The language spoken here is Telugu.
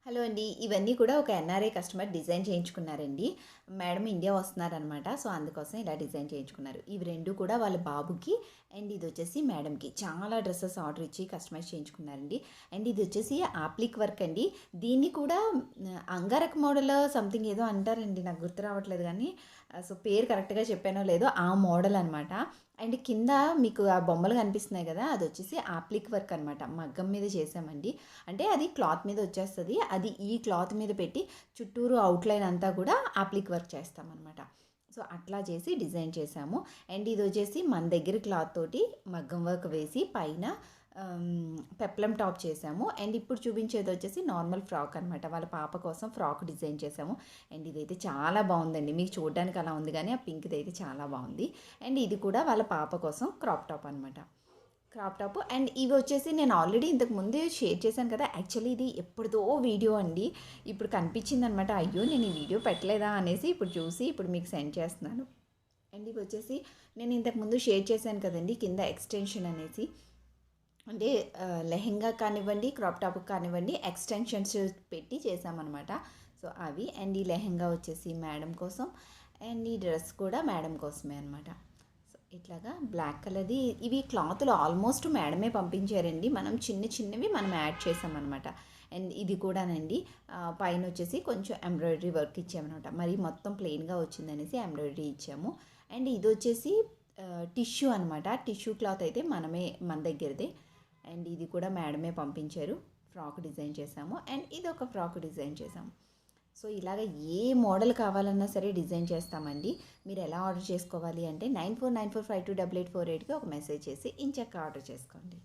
హలో అండి. ఇవన్నీ కూడా ఒక ఎన్ఆర్ఐ కస్టమర్ డిజైన్ చేయించుకున్నారండి. మేడం ఇండియా వస్తున్నారనమాట. సో, అందుకోసం ఇలా డిజైన్ చేయించుకున్నారు. ఇవి 2 కూడా వాళ్ళ బాబుకి అండ్ ఇదొచ్చేసి మేడంకి. చాలా డ్రెసెస్ ఆర్డర్ ఇచ్చి కస్టమైజ్ చేయించుకున్నారండి. అండ్ ఇదొచ్చేసి ఆప్లిక్ వర్క్ అండి. దీన్ని కూడా అంగారక మోడల్ సంథింగ్ ఏదో అంటారండి. నాకు గుర్తు రావట్లేదు కానీ సో, పేరు కరెక్ట్‌గా చెప్పానో లేదో ఆ మోడల్ అనమాట. అండ్ కింద మీకు ఆ బొమ్మలు కనిపిస్తున్నాయి కదా! అదొచ్చేసి ఆప్లిక్ వర్క్ అనమాట. మగ్గం మీద చేశామండి. అంటే అది క్లాత్ మీద వచ్చేస్తది. అది ఈ క్లాత్ మీద పెట్టి చుట్టూరు అవుట్‌లైన్ అంతా కూడా అప్లిక్ వర్క్ చేస్తామనమాట. సో, అట్లా చేసి డిజైన్ చేశాము. అండ్ ఇదొచ్చేసి మన దగ్గర క్లాత్ తోటి మగ్గం వర్క్ వేసి పైన పెప్లమ్ టాప్ చేశాము. అండ్ ఇప్పుడు చూపించేది వచ్చేసి నార్మల్ ఫ్రాక్ అనమాట. వాళ్ళ పాప కోసం ఫ్రాక్ డిజైన్ చేశాము. అండ్ ఇదైతే చాలా బాగుందండి. మీకు చూడడానికి అలా ఉంది కానీ ఆ పింక్‌దైతే చాలా బాగుంది. అండ్ ఇది కూడా వాళ్ళ పాప కోసం క్రాప్ టాప్ అనమాట. క్రాప్ టాప్ అండ్ ఇవి వచ్చేసి నేను ఆల్రెడీ ఇంతకు ముందే షేర్ చేశాను కదా! యాక్చువల్లీ ఇది ఎప్పుడుదో వీడియో అండి. ఇప్పుడు కనిపించిందనమాట. అయ్యో! నేను ఈ వీడియో పెట్టలేదా అనేసి ఇప్పుడు చూసి ఇప్పుడు మీకు సెండ్ చేస్తున్నాను. అండ్ ఇవి వచ్చేసి నేను ఇంతకు ముందు షేర్ చేశాను కదండీ కింద ఎక్స్టెన్షన్ అనేసి. అంటే లెహెంగా కానివ్వండి, క్రాప్ టాప్‌కి కానివ్వండి ఎక్స్టెన్షన్స్ పెట్టి చేశామనమాట. సో, అవి అండ్ ఈ లెహెంగా వచ్చేసి మేడం కోసం అండ్ ఈ డ్రెస్ కూడా మేడం కోసమే అనమాట. ఇట్లాగా బ్లాక్ కలర్‌ది ఇవి క్లాతులు ఆల్మోస్ట్ మేడమే పంపించారండి. మనం చిన్నవి మనం యాడ్ చేసామనమాట. అండ్ ఇది కూడానండి పైన వచ్చేసి కొంచెం ఎంబ్రాయిడరీ వర్క్ ఇచ్చామనమాట. మరి మొత్తం ప్లెయిన్‌గా వచ్చిందనేసి ఎంబ్రాయిడరీ ఇచ్చాము. అండ్ ఇది వచ్చేసి టిష్యూ అనమాట. టిష్యూ క్లాత్ అయితే మన దగ్గరదే. అండ్ ఇది కూడా మేడమే పంపించారు. ఫ్రాక్ డిజైన్ చేసాము. అండ్ ఇదొక ఫ్రాక్ డిజైన్ చేసాము. సో, ఇలాగ ఏ మోడల్ కావాలన్నా సరే డిజైన్ చేస్తామండి. మీరు ఎలా ఆర్డర్ చేసుకోవాలి అంటే 9494528848కి ఒక మెసేజ్ చేసి ఇంచక్కా ఆర్డర్ చేసుకోండి.